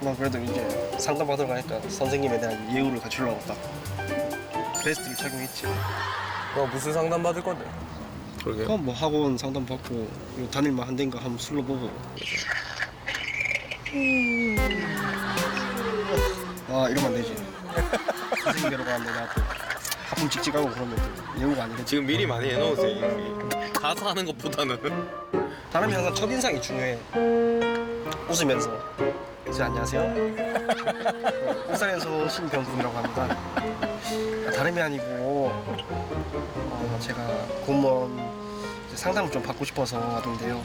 난 그래도 이제 상담받으러 가니까 선생님에 대한 예우를 갖추려고 딱 베스트를 착용했지. 무슨 상담 받을 건데? 그러게. 그럼 뭐 학원 상담 받고 다닐만 한 데인가 한번 술러보고. 아 이러면 안 되지. 선생님 뵈러 가는데 나 또 가끔 찍찍하고 그러면 또 예우가 아니겠지. 지금 미리 많이 해놓으세요. 이미. 가서 하는 것보다는. 사람이 항상 첫인상이 중요해. 웃으면서 이제 안녕하세요. 울산에서 신병국이라고 합니다. 다름이 아니고 제가 공무원 상담을 좀 받고 싶어서 왔는데요.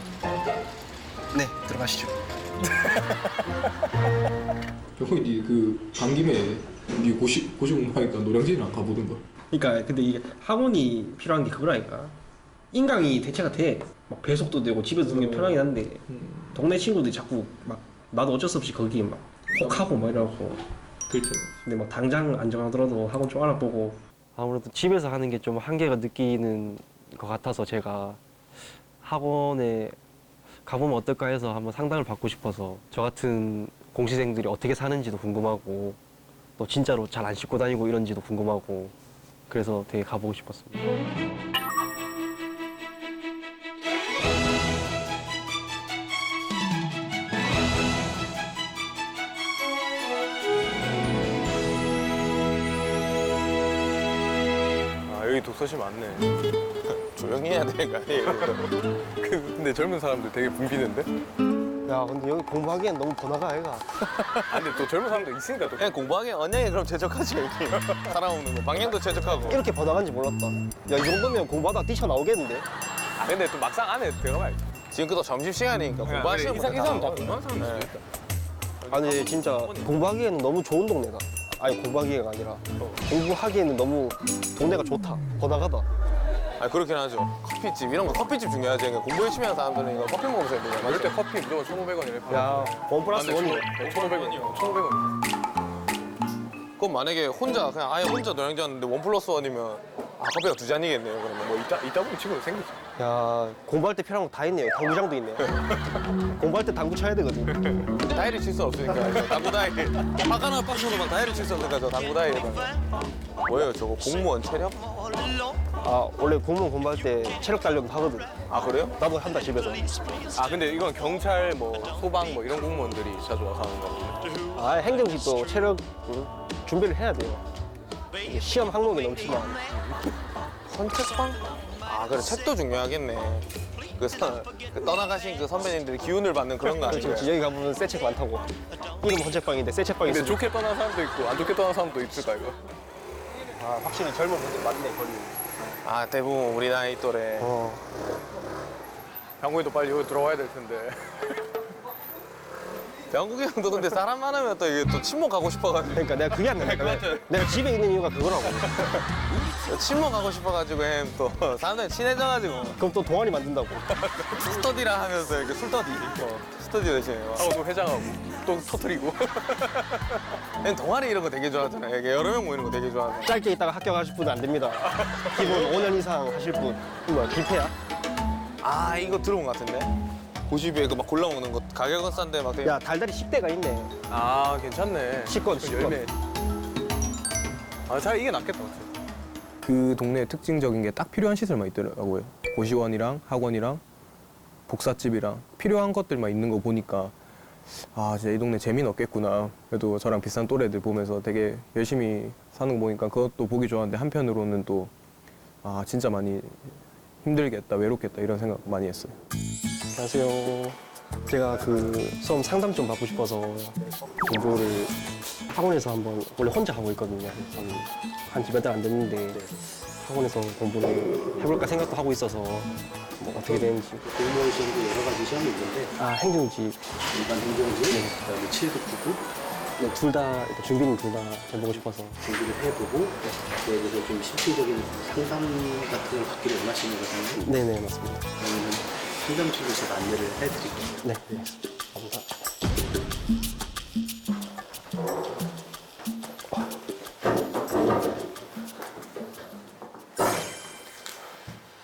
네, 들어가시죠. 형이 간 김에 니 고시공부하니까 노량진이랑 가보든가. 그러니까 근데 이게 학원이 필요한 게 그거라니까. 인강이 대체가 돼. 막 배속도 되고 집에서 듣는 게 편하긴 한데 동네 친구들이 자꾸 막 나도 어쩔 수 없이 거기 막 혹하고 막 이러고. 그렇죠. 근데 뭐 당장 안 정하더라도 학원 좀 알아보고. 아무래도 집에서 하는 게 좀 한계가 느끼는 것 같아서 제가 학원에 가보면 어떨까 해서 한번 상담을 받고 싶어서 저 같은 공시생들이 어떻게 사는지도 궁금하고 또 진짜로 잘 안 씻고 다니고 이런지도 궁금하고 그래서 되게 가보고 싶었습니다. 여기 독서실 많네. 조용히 해야 되는 거 아니에요? 근데 젊은 사람들 되게 붐비는데? 야 근데 여기 공부하기엔 너무 번화가 아이가. 근데 또 젊은 사람도 있으니까 또. 그냥 공부하기엔 언양이 그럼 최적하지 여기. 사람 없는 거. 방향도 최적하고. 이렇게 번화가인지 몰랐다. 야 이 정도면 공부하다가 뛰쳐나오겠는데? 아 근데 또 막상 안에 들어가야지. 지금 또 점심시간이니까 공부하시는 분들 이 사람 다 공부하는 사람들 수도 있다. 아니 진짜 공부하기에는 너무 좋은 동네다. 아니 공부하기가 아니라 공부하기에는 너무 동네가 좋다. 번화가다. 아 그렇긴 하죠. 커피집 이런 거 커피집 중요하지. 그러니까 공부 열심히 하는 사람들은 이거 커피 먹으면서 해야 되잖아. 이럴 때 커피 무조건 1,500원이래. 야 원 플러스 원이. 1,500원이요. 1,500원. 그럼 만약에 혼자 그냥 아예 혼자 노량진 왔는데 1+1이면 커피가 2잔이겠네요. 그러면 뭐 이따 보면 친구도 생기죠. 야 공부할 때 필요한 거 다 있네요. 당구장도 있네. 공부할 때 당구 쳐야 되거든. 다이를 칠 수 없으니까 이제 당구 다이. 화가나 박스로 막 다이를 칠 수 없으니까 저 당구 다이에다가. 뭐예요 저거 공무원 체력? 아 원래 공무원 공부할 때 체력 단련 하거든. 아 그래요? 나도 한다 집에서. 아 근데 이건 경찰 뭐 소방 뭐 이런 공무원들이 자주 와서 하는 거거든요. 아 행정직도 체력 준비를 해야 돼요. 이게 시험 항목이 넘치면. 헌책방? 아 그래 책도 중요하겠네. 그 떠나가신 그 선배님들이 기운을 받는 그런 거 아니에요? 그렇지 여기 가보면 새 책 많다고. 이름 헌책방인데 새 책방이 근데 있어. 좋게 떠난 사람도 있고 안 좋게 떠난 사람도 있을까 이거? 아 확실히 젊은 분들 많네 거기. 아 대부분 우리 나이 또래. 병구이도 빨리 여기 들어와야 될 텐데. 병국이 형도 근데 사람 많으면 또 이게 또 친목하고 싶어가지고. 그러니까 내가 그게 안 된다. 맞아요. 내가 집에 있는 이유가 그거라고. 친목하고 싶어가지고 또 사람들이 친해져가지고 그럼 또 동아리 만든다고. 스터디라 하면서 이렇게 술터디. 스터디 대신에 하고 또 회장하고 또 터트리고. 형 동아리 이런 거 되게 좋아하잖아요. 이게 여러 명 모이는 거 되게 좋아하잖아요. 짧게 있다가 합격하실 분은 안 됩니다. 기본 5년 이상 하실 분. 이거 뭐야 기패야? 아 이거 들어본 것 같은데? 90에 그 막 골라 먹는 거 가격은 싼데 막 되게. 야 달달이 10대가 있네. 아 괜찮네. 식권, 식권. 열매. 아 차라리 이게 낫겠다. 그 동네에 특징적인 게 딱 필요한 시설만 있더라고요. 고시원이랑 학원이랑 복사집이랑 필요한 것들만 있는 거 보니까 아 진짜 이 동네 재미는 없겠구나. 그래도 저랑 비슷한 또래들 보면서 되게 열심히 사는 거 보니까 그것도 보기 좋았는데 한편으로는 또 아 진짜 많이 힘들겠다 외롭겠다 이런 생각 많이 했어요. 안녕하세요. 제가 그 수험 상담 좀 받고 싶어서 공부를 학원에서 한번 원래 혼자 하고 있거든요. 한지 몇 달 안 됐는데 학원에서 공부를 해볼까 생각도 하고 있어서 뭐 어떻게 되는지. 공무원 시험도 여러 가지 시험이 있는데 아 행정직. 일반 행정직, 그다음에 7급부고 네, 둘 다 준비는 둘 다 해보고 싶어서. 준비를 해보고 그에 대해서 좀 실질적인 상담 같은 걸 받기를 원하시는 거잖아요. 네네 맞습니다. 그러면 상담실로 제가 안내를 해드릴게요. 네. 감사합니다.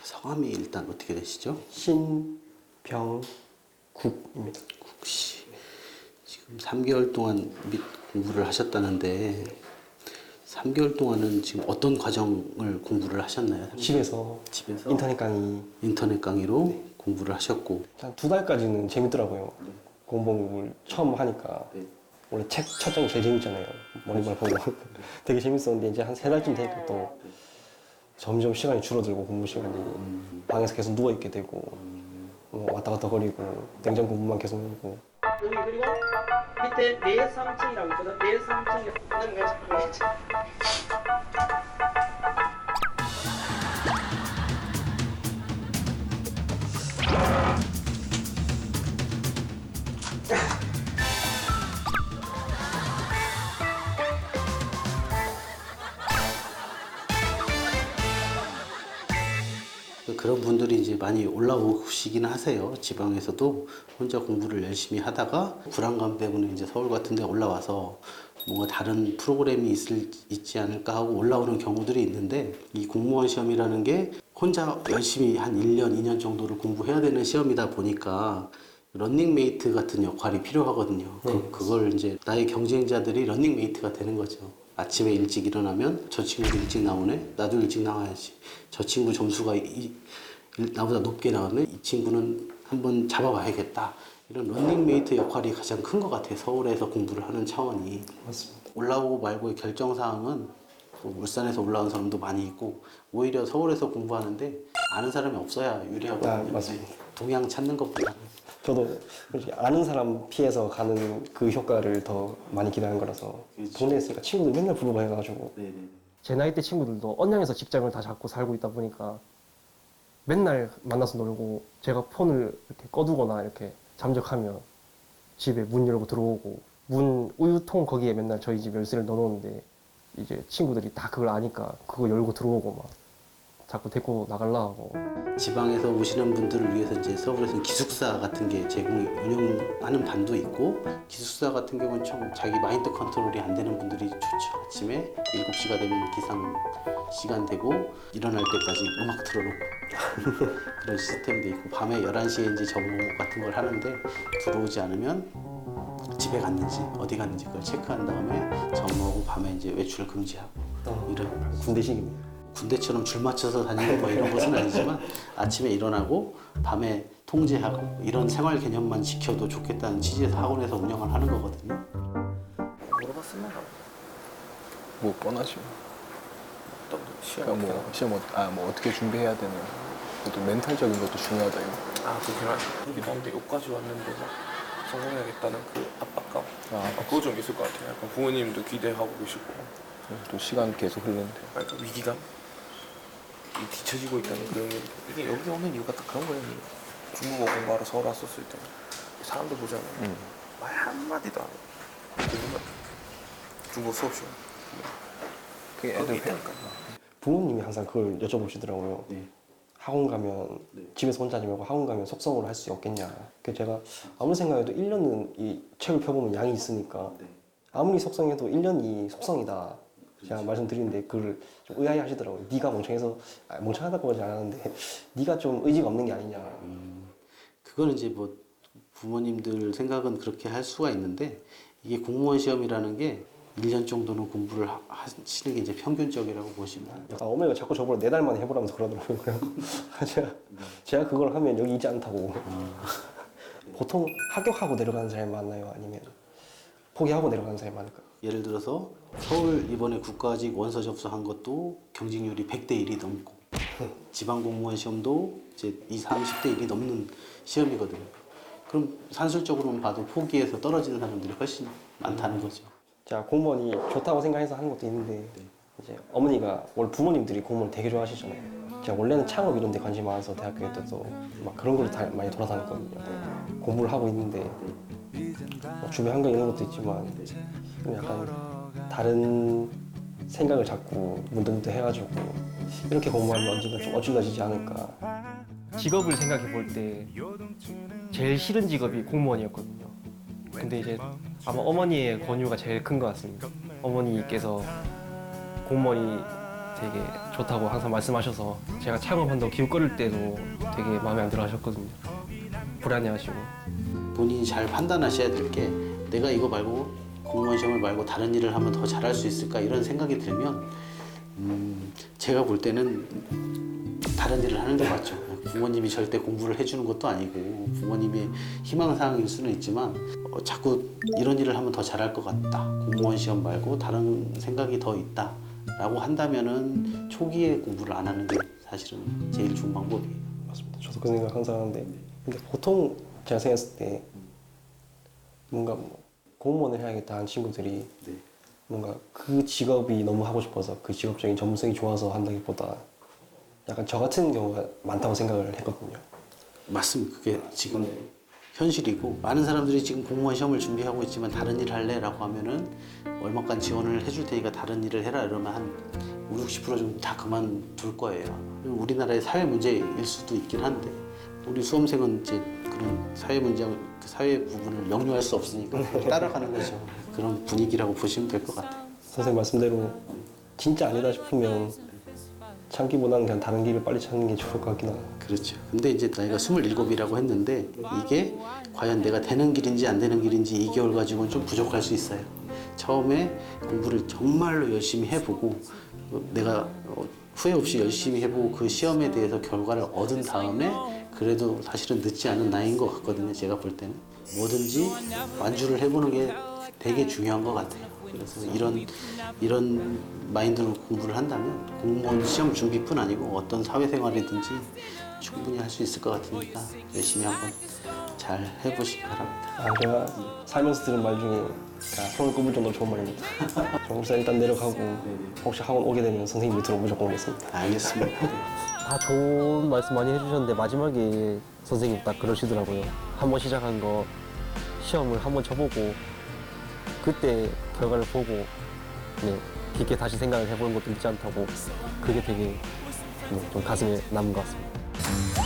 성함이 일단 어떻게 되시죠? 신병국입니다. 혹시 지금 3개월 동안 공부를 하셨다는데 3개월 동안은 지금 어떤 과정을 공부를 하셨나요? 집에서 인터넷 강의 인터넷 강의로 공부를 하셨고 한 2달까지는 재밌더라고요. 공부를 처음 하니까 원래 책 첫 장이 제일 재밌잖아요. 머리만 보고 되게 재밌었는데 이제 한 3달쯤 되니까 또 점점 시간이 줄어들고 공부 시간이 방에서 계속 누워 있게 되고 왔다 갔다 거리고 냉장고 문만 계속 열고. 여기 그리고 밑에 내일 3층이라고 있거든. 내일 3층에 하는 거 보이지? 그런 분들이 이제 많이 올라오시긴 하세요. 지방에서도 혼자 공부를 열심히 하다가 불안감 때문에 이제 서울 같은 데 올라와서 뭔가 다른 프로그램이 있지 않을까 하고 올라오는 경우들이 있는데 이 공무원 시험이라는 게 혼자 열심히 한 1년, 2년 정도를 공부해야 되는 시험이다 보니까 런닝메이트 같은 역할이 필요하거든요. 그걸 이제 나의 경쟁자들이 런닝메이트가 되는 거죠. 아침에 일찍 일어나면 저 친구도 일찍 나오네? 나도 일찍 나와야지. 저 친구 점수가 나보다 높게 나오면 이 친구는 한번 잡아봐야겠다. 이런 런닝메이트 역할이 가장 큰 것 같아요. 서울에서 공부를 하는 차원이. 맞습니다. 올라오고 말고의 결정사항은 또 울산에서 올라온 사람도 많이 있고 오히려 서울에서 공부하는데 아는 사람이 없어야 유리하거든요. 맞습니다. 동양 찾는 것보다. 저도 솔직히 아는 사람 피해서 가는 그 효과를 더 많이 기대하는 거라서 동네에 있으니까 친구들 맨날 부르고 해가지고 제 나이 때 친구들도 언양에서 직장을 다 잡고 살고 있다 보니까 맨날 만나서 놀고 제가 폰을 이렇게 꺼두거나 이렇게 잠적하면 집에 문 열고 들어오고 문 우유통 거기에 맨날 저희 집 열쇠를 넣어놓는데 이제 친구들이 다 그걸 아니까 그거 열고 들어오고 막 자꾸 데리고 나가려 하고. 지방에서 오시는 분들을 위해서 이제 서울에서는 기숙사 같은 게 운영하는 반도 있고 기숙사 같은 경우는 좀 자기 마인드 컨트롤이 안 되는 분들이 좋죠. 아침에 7시가 되면 기상 시간 되고 일어날 때까지 음악 틀어놓고 그런 시스템도 있고 밤에 11시에 이제 점호 같은 걸 하는데 들어오지 않으면 집에 갔는지 어디 갔는지 그걸 체크한 다음에 점호하고 밤에 이제 외출 금지하고 이런 군대식이네요. 군대처럼 줄 맞춰서 다니는 뭐 이런 것은 아니지만 아침에 일어나고 밤에 통제하고 이런 생활 개념만 지켜도 좋겠다는 취지에서 학원에서 운영을 하는 거거든요. 물어봤으면 뭐 뻔하죠. 또 시험 그러니까 뭐 시험 뭐 어떻게 준비해야 되는 또 멘탈적인 것도 중요하다 이거. 그렇긴 하죠. 그러긴 한데 여기까지 왔는데 막 성공해야겠다는 그 압박감. 그거 좀 있을 것 같아요. 약간 부모님도 기대하고 계시고 또 시간 계속 흐르는데. 약간 위기감? 이 뒤처지고 있다는 그런 게 이게 여기 오는 이유가 딱 그런 거예요. 중국어 공부하러 서울 왔었을 때 사람들 보잖아요. 말 한마디도 안 해요. 공부만 중국어 수업 시간. 그게 그게 애들 있다니까요. 부모님이 항상 그걸 여쭤보시더라고요. 네. 학원 가면 집에서 혼자 하지 말고 학원 가면 속성으로 할 수 없겠냐. 그래서 제가 아무리 생각해도 1년은 이 책을 펴보면 양이 있으니까 아무리 속성해도 1년이 속성이다. 제가 말씀드리는데 그걸 좀 의아해 하시더라고요. 네가 멍청해서 멍청하다고 하지 않았는데 네가 좀 의지가 없는 게 아니냐. 그거는 이제 뭐 부모님들 생각은 그렇게 할 수가 있는데 이게 공무원 시험이라는 게 1년 정도는 공부를 하시는 게 이제 평균적이라고 보시면 돼요. 어머니가 자꾸 저보고 4달 만에 해보라면서 그러더라고요. 제가 그걸 하면 여기 있지 않다고. 보통 합격하고 내려가는 사람이 많나요? 아니면 포기하고 내려가는 사람이 많을까요? 예를 들어서 서울 이번에 국가직 원서 접수한 것도 경쟁률이 100대 1이 넘고 지방 공무원 시험도 이제 20, 30대 1이 넘는 시험이거든요. 그럼 산술적으로만 봐도 포기해서 떨어지는 사람들이 훨씬 많다는 거죠. 제가 공무원이 좋다고 생각해서 하는 것도 있는데 이제 어머니가 원래 부모님들이 공무원 되게 좋아하시잖아요. 제가 원래는 창업 이런 데 관심이 많아서 대학교 때도 막 그런 걸로 다 많이 돌아다녔거든요. 공부를 하고 있는데 뭐 주변 환경 이런 것도 있지만 약간 다른 생각을 자꾸 문득문득 해가지고 이렇게 공부하면 언젠가 좀 어질러지지 않을까. 직업을 생각해 볼 때 제일 싫은 직업이 공무원이었거든요. 근데 이제 아마 어머니의 권유가 제일 큰 것 같습니다. 어머니께서 공무원이 되게 좋다고 항상 말씀하셔서 제가 창업한다고 기웃거릴 때도 되게 마음에 안 들어 하셨거든요. 불안해하시고. 본인이 잘 판단하셔야 될 게 내가 이거 말고 공무원 시험을 말고 다른 일을 하면 더 잘할 수 있을까 이런 생각이 들면 제가 볼 때는 다른 일을 하는 게 맞죠. 부모님이 절대 공부를 해주는 것도 아니고 부모님의 희망사항일 수는 있지만 자꾸 이런 일을 하면 더 잘할 것 같다. 공무원 시험 말고 다른 생각이 더 있다 라고 한다면은 초기에 공부를 안 하는 게 사실은 제일 좋은 방법이에요. 맞습니다. 저도 그 생각 항상 하는데 근데 보통 제가 생각했을 때 뭔가 뭐 공무원을 해야겠다 하는 친구들이 네. 뭔가 그 직업이 너무 하고 싶어서 그 직업적인 전문성이 좋아서 한다기보다 약간 저 같은 경우가 많다고 생각을 했거든요. 맞습니다. 그게 지금 현실이고 많은 사람들이 지금 공무원 시험을 준비하고 있지만 다른 일 할래? 라고 하면은 얼마간 지원을 해줄 테니까 다른 일을 해라 이러면 한 5, 60% 좀 다 그만둘 거예요. 우리나라의 사회 문제일 수도 있긴 한데 우리 수험생은 이제 그런 사회 문제, 사회 부분을 역류할 수 없으니까 따라가는 거죠. 그런 분위기라고 보시면 될 것 같아요. 선생님 말씀대로 진짜 아니다 싶으면 참기보다는 그냥 다른 길을 빨리 찾는 게 좋을 것 같긴 하고. 그렇죠. 근데 이제 나이가 27이라고 했는데 이게 과연 내가 되는 길인지 안 되는 길인지 2개월 가지고는 좀 부족할 수 있어요. 처음에 공부를 정말로 열심히 해보고 내가 후회 없이 열심히 해보고 그 시험에 대해서 결과를 얻은 다음에 그래도 사실은 늦지 않은 나이인 것 같거든요. 제가 볼 때는 뭐든지 완주를 해보는 게 되게 중요한 것 같아요. 그래서 이런 마인드로 공부를 한다면 공무원 시험 준비뿐 아니고 어떤 사회생활이든지 충분히 할 수 있을 것 같으니까 열심히 한번 잘 해보시기 바랍니다. 제가 살면서 들은 말 중에 손을 꼽을 정도로 좋은 말입니다. 정부사 일단 내려가고 혹시 학원 오게 되면 선생님 밑으로 무조건 오겠습니다. 알겠습니다. 다 좋은 말씀 많이 해주셨는데 마지막에 선생님 딱 그러시더라고요. 한번 시작한 거 시험을 한번 쳐보고 그때 결과를 보고 네, 깊게 다시 생각을 해보는 것도 있지 않다고 그게 되게 좀 가슴에 남은 것 같습니다.